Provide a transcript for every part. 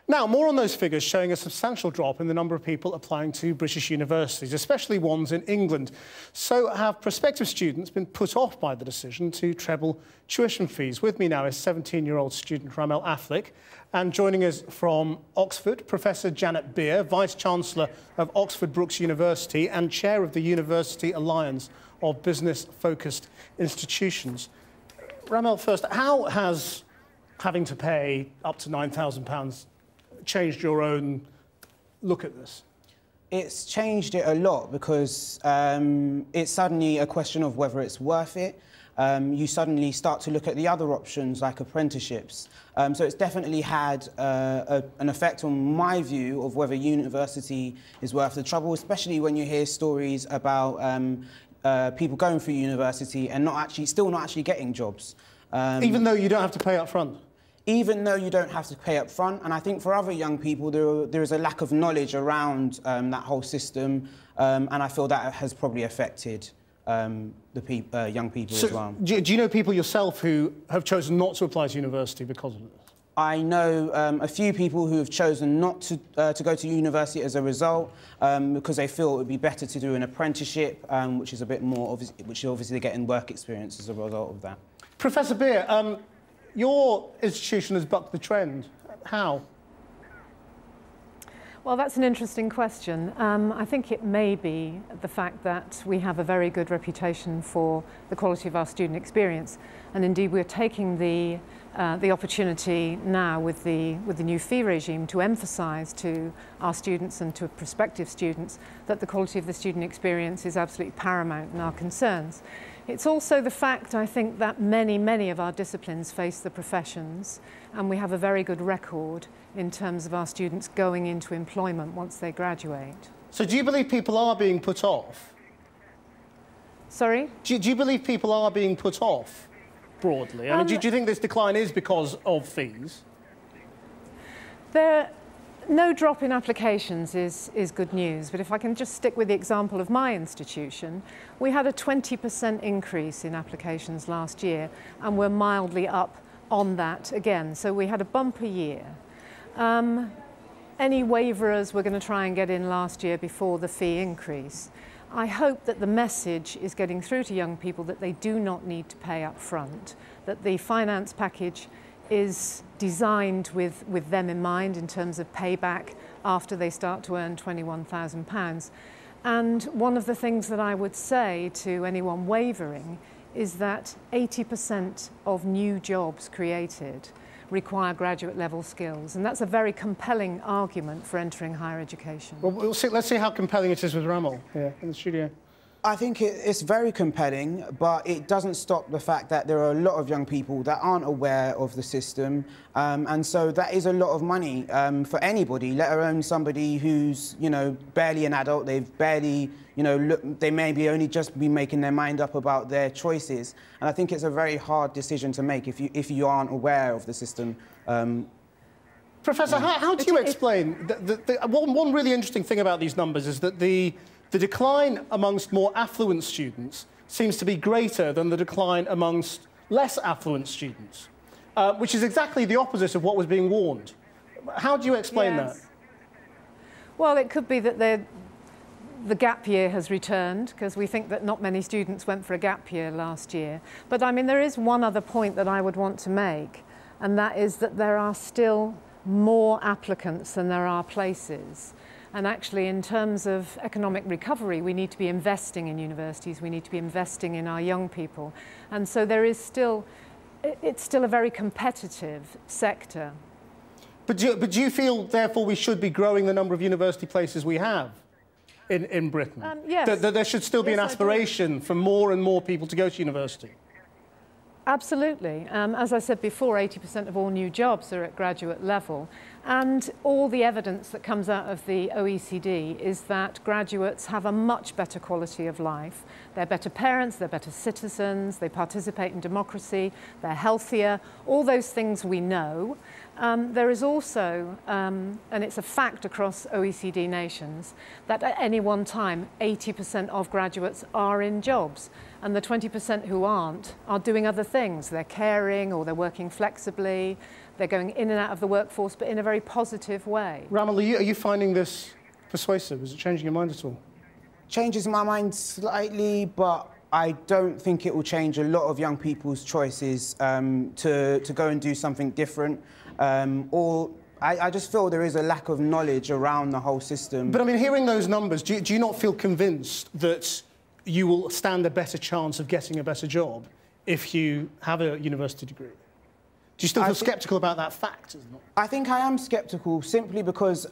Now, more on those figures showing a substantial drop in the number of people applying to British universities, especially ones in England. So have prospective students been put off by the decision to treble tuition fees? With me now is 17-year-old student Ramel Affleck, and joining us from Oxford, Professor Janet Beer, Vice-Chancellor of Oxford Brookes University and Chair of the University Alliance of Business-Focused Institutions. Ramel, first, how has having to pay up to £9,000 changed your own look at this? It's changed it a lot because it's suddenly a question of whether it's worth it. You suddenly start to look at the other options like apprenticeships. So it's definitely had an effect on my view of whether university is worth the trouble, especially when you hear stories about people going through university and still not actually getting jobs. Even though you don't have to pay up front? Even though you don't have to pay up front. And I think for other young people, there is a lack of knowledge around that whole system, and I feel that has probably affected the young people as well. Do you know people yourself who have chosen not to apply to university because of this? I know a few people who have chosen not to go to university as a result, because they feel it would be better to do an apprenticeship, which is a bit more which is obviously getting work experience as a result of that. Professor Beer, your institution has bucked the trend. How? Well, that's an interesting question. I think it may be the fact that we have a very good reputation for the quality of our student experience, and indeed we're taking the opportunity now with the new fee regime to emphasise to our students and to prospective students that the quality of the student experience is absolutely paramount in our concerns. It's also the fact, I think, that many of our disciplines face the professions, and we have a very good record in terms of our students going into employment once they graduate. So do you believe people are being put off? Sorry? Do you believe people are being put off, broadly? I mean, do you think this decline is because of fees? No drop in applications is good news, but if I can just stick with the example of my institution, we had a 20% increase in applications last year, and we're mildly up on that again. So we had a bumper year. Any waverers we're going to try and get in last year before the fee increase. I hope that the message is getting through to young people that they do not need to pay up front, that the finance package is designed with them in mind in terms of payback after they start to earn £21,000. And one of the things that I would say to anyone wavering is that 80% of new jobs created require graduate level skills, and that's a very compelling argument for entering higher education. Well, let's see how compelling it is with Ramel here in the studio. I think it's very compelling, but it doesn't stop the fact that there are a lot of young people that aren't aware of the system, and so that is a lot of money for anybody, let alone somebody who's, you know, barely an adult. They've barely, you know, they maybe only just be making their mind up about their choices, and I think it's a very hard decision to make if you aren't aware of the system. Professor, how do you explain one really interesting thing about these numbers is that the decline amongst more affluent students seems to be greater than the decline amongst less affluent students, which is exactly the opposite of what was being warned. How do you explain that? Well, it could be that the gap year has returned, because we think that not many students went for a gap year last year. But, I mean, there is one other point that I would want to make, and that is that there are still more applicants than there are places. And actually, in terms of economic recovery, we need to be investing in universities, we need to be investing in our young people. And so there is still, it's still a very competitive sector. But do you feel, therefore, we should be growing the number of university places we have in Britain? Yes. That there should still be an aspiration for more and more people to go to university? Absolutely. As I said before, 80% of all new jobs are at graduate level. And all the evidence that comes out of the OECD is that graduates have a much better quality of life. They're better parents, they're better citizens, they participate in democracy, they're healthier, all those things we know. There is also, and it's a fact across OECD nations, that at any one time 80% of graduates are in jobs, and the 20% who aren't are doing other things. They're caring, or they're working flexibly, they're going in and out of the workforce, but in a very positive way. Ramal, are you finding this persuasive? Is it changing your mind at all? Changes my mind slightly, but I don't think it will change a lot of young people's choices to go and do something different. I just feel there is a lack of knowledge around the whole system. But I mean, hearing those numbers, do you not feel convinced that you will stand a better chance of getting a better job if you have a university degree? Do you still feel sceptical about that fact? I think I am sceptical simply because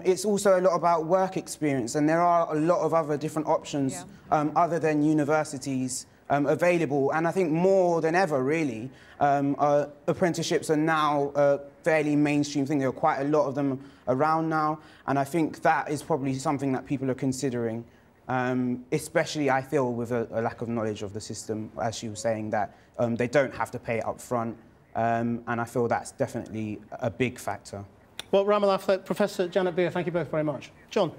it's also a lot about work experience, and there are a lot of other different options other than universities available. And I think more than ever, really, apprenticeships are now a fairly mainstream thing. There are quite a lot of them around now, and I think that is probably something that people are considering. Especially, I feel, with a lack of knowledge of the system, as she was saying, that they don't have to pay up front. And I feel that's definitely a big factor. Well, Ramal Affleck, Professor Janet Beer, thank you both very much. John.